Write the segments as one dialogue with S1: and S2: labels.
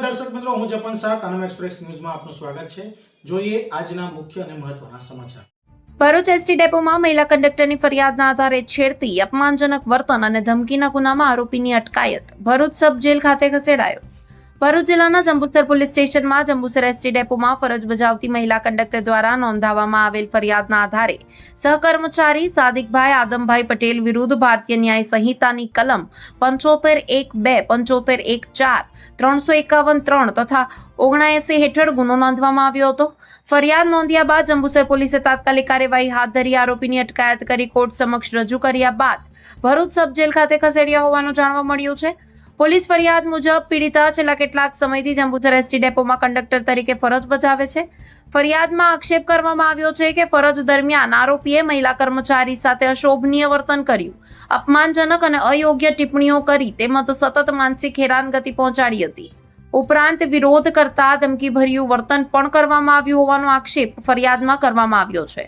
S1: દર્શક મિત્રો, હું જપન શાહ, કાનમ એક્સપ્રેસ ન્યૂઝમાં આપનું સ્વાગત છે। જોઈએ આજના મુખ્ય અને મહત્વના સમાચાર।
S2: ભરૂચ એસટી ડેપોમાં મહિલા કંડક્ટરની ફરિયાદના આધારે છેડતી, અપમાનજનક વર્તન અને ધમકીના ગુનામાં આરોપીની અટકાયત। ભરૂચ સબ જેલ ખાતે ખસેડાયો। ભરૂચ જિલ્લાના જંબુસર પોલીસ સ્ટેશનમાં જંબુસર એસટી ડેપોમાં ફરજ બજાવતી મહિલા કંડક્ટર દ્વારા નોંધાવવામાં આવેલ ફરિયાદના આધારે સહકર્મચારી સાદિકભાઈ આદમભાઈ પટેલ વિરુદ્ધ ભારતીય ન્યાય સંહિતાની કલમ 75(1)(2), 75(1)(4), 351(3) તથા 79 હેઠળ ગુનો નોંધવામાં આવ્યો હતો। ફરિયાદ નોંધ્યા બાદ જંબુસર પોલીસે તાત્કાલિક કાર્યવાહી હાથ ધરી આરોપીની અટકાયત કરી કોર્ટ સમક્ષ રજૂ કર્યા બાદ ભરૂચ સબ જેલ ખાતે ખસેડ્યા હોવાનું જાણવા મળ્યું છે। પોલીસ ફરિયાદ મુજબ પીડિતા છેલ્લા કેટલાક સમયથી જંબુસર એસટી ડેપોમાં કંડક્ટર તરીકે ફરજ બજાવે છે। ફરિયાદમાં આક્ષેપ કરવામાં આવ્યો છે કે ફરજ દરમિયાન આરોપીએ મહિલા કર્મચારી સાથે અશોભનીય વર્તન કર્યું, અપમાનજનક અને અયોગ્ય ટિપ્પણીઓ કરી તેમજ સતત માનસિક હેરાનગતિ પહોંચાડી હતી। ઉપરાંત વિરોધ કરતા ધમકીભર્યું વર્તન પણ કરવામાં આવ્યું હોવાનો આક્ષેપ ફરિયાદમાં કરવામાં આવ્યો છે।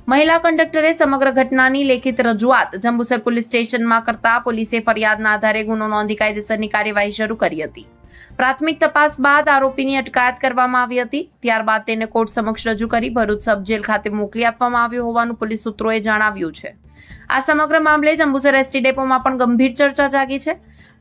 S2: મહિલા કંડક્ટરે સમગ્ર ઘટનાની લેખિત રજૂઆત જંબુસર પોલીસ સ્ટેશનમાં કરતા પોલીસે ફરિયાદના આધારે ગુનો નોંધી કાયદેસરની કાર્યવાહી શરૂ કરી હતી। પ્રાથમિક તપાસ બાદ આરોપીની અટકાયત કરવામાં આવી હતી। ત્યારબાદ તેને કોર્ટ સમક્ષ રજૂ કરી ભરૂચ સબ જેલ ખાતે મોકલી આપવામાં આવ્યો હોવાનું પોલીસ સૂત્રોએ જણાવ્યું છે। આ સમગ્ર મામલે જંબુસર એસટી ડેપોમાં પણ ગંભીર ચર્ચા જાગી છે।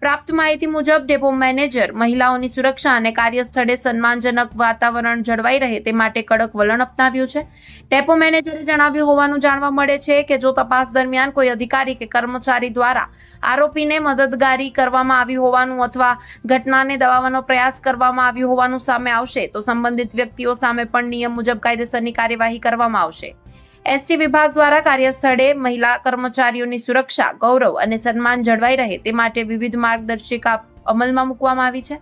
S2: પ્રાપ્ત માહિતી મુજબ ડેપો મેનેજર મહિલાઓની સુરક્ષા અને કાર્યસ્થળે સન્માનજનક વાતાવરણ જળવાઈ રહે તે માટે કડક વલણ અપનાવ્યું છે। ડેપો મેનેજરે જણાવ્યું હોવાનું જાણવા મળે છે કે જો તપાસ દરમિયાન કોઈ અધિકારી કે કર્મચારી દ્વારા આરોપીને મદદગારી કરવામાં આવી હોવાનું અથવા ઘટનાને દબાવવાનો પ્રયાસ કરવામાં આવ્યો હોવાનું સામે આવશે તો સંબંધિત વ્યક્તિઓ સામે પણ નિયમ મુજબ કાયદેસરની કાર્યવાહી કરવામાં આવશે। એસટી વિભાગ દ્વારા કાર્યસ્થળે મહિલા કર્મચારીઓની સુરક્ષા, ગૌરવ અને સન્માન જળવાઈ રહે તે માટે વિવિધ માર્ગદર્શિકા અમલમાં મૂકવામાં આવી છે।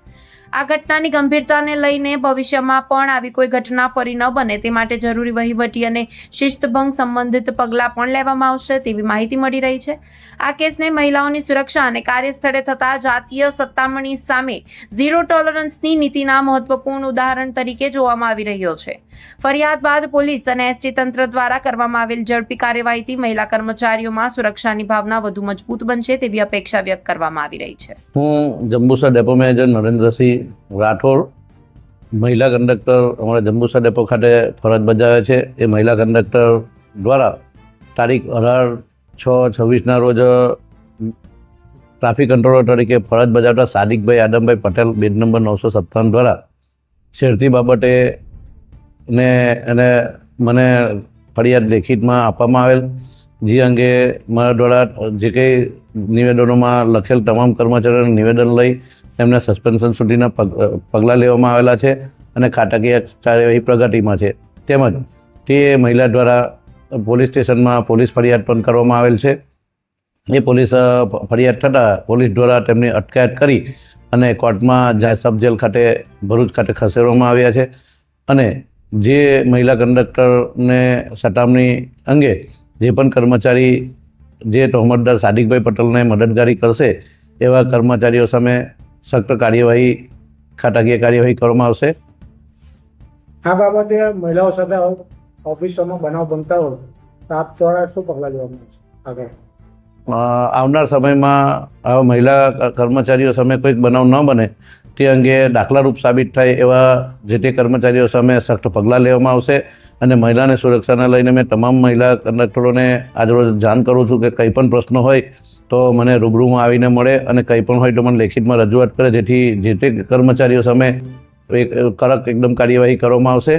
S2: આ ઘટનાની ગંભીરતાને લઈને ભવિષ્યમાં પણ આવી કોઈ ઘટના ફરી ન બને તે માટે જરૂરી વહીવટી અને શિસ્તભંગ સંબંધિત પગલાં પણ લેવામાં આવશે તેવી માહિતી મળી રહી છે। આ કેસને મહિલાઓની સુરક્ષા અને કાર્યસ્થળે થતા જાતીય સતામણી સામે ઝીરો ટોલરન્સની નીતિના મહત્વપૂર્ણ ઉદાહરણ તરીકે જોવામાં આવી રહ્યો છે। ફરિયાદ બાદ પોલીસ અને એસટી તંત્ર દ્વારા કરવામાં આવેલ ઝડપી કાર્યવાહીથી મહિલા કર્મચારીઓમાં સુરક્ષાની ભાવના વધુ મજબૂત બનશે તેવી અપેક્ષા વ્યક્ત કરવામાં આવી રહી છે।
S3: હું જંબુસર ડેપો મેનેજર નરેન્દ્રસિંહ રાઠોડ, મહિલા કંડક્ટર અમારા જંબુસર ડેપો ખાતે ફરજ બજાવે છે। એ મહિલા કંડક્ટર દ્વારા તારીખ 18/6/26ના રોજ ટ્રાફિક કંટ્રોલર તરીકે ફરજ બજાવતા સાદિકભાઈ આદમભાઈ પટેલ બેડ નંબર 957 દ્વારા છેડતી બાબતે એને મને ફરિયાદ લેખિતમાં આપવામાં આવેલ, જે અંગે મારા દ્વારા જે કંઈ નિવેદનોમાં લખેલ તમામ કર્મચારીઓનું નિવેદન લઈ તેમને સસ્પેન્શન સુધીના પગલાં લેવામાં આવેલા છે અને ખાતાકીય કાર્યવાહી પ્રગતિમાં છે। તેમજ તે મહિલા દ્વારા પોલીસ સ્ટેશનમાં પોલીસ ફરિયાદ પણ કરવામાં આવેલ છે। એ પોલીસ ફરિયાદ થતાં પોલીસ દ્વારા તેમની અટકાયત કરી અને કોર્ટમાં સબ જેલ ખાતે ભરૂચ ખાતે ખસેડવામાં આવ્યા છે। અને જે મહિલા કંડક્ટરને સતામણી અંગે જે પણ કર્મચારી જે તહોમતદાર સાદિકભાઈ પટેલને મદદગારી કરશે એવા કર્મચારીઓ સામે સખ્ત કાર્યવાહી, ખાતાકીય કાર્યવાહી કરવામાં આવશે।
S4: આ બાબતે મહિલાઓ સાથે ઓફિસોમાં બનાવ બનતા હોય તો આપ દ્વારા શું પગલાં લેવામાં આવશે આગળ?
S3: આવનાર સમયમાં આવા મહિલા કર્મચારીઓ સામે કોઈક બનાવ ન બને તે અંગે દાખલારૂપ સાબિત થાય એવા જે તે કર્મચારીઓ સામે સખ્ત પગલાં લેવામાં આવશે। અને મહિલાની સુરક્ષાને લઈને મેં તમામ મહિલા કંડક્ટરોને આજરોજ જાણ કરું છું કે કંઈ પણ પ્રશ્ન હોય તો મને રૂબરૂમાં આવીને મળે અને કંઈ પણ હોય તો મને લેખિતમાં રજૂઆત કરે, જેથી જે તે કર્મચારીઓ સામે એક કડક એકદમ કાર્યવાહી કરવામાં આવશે।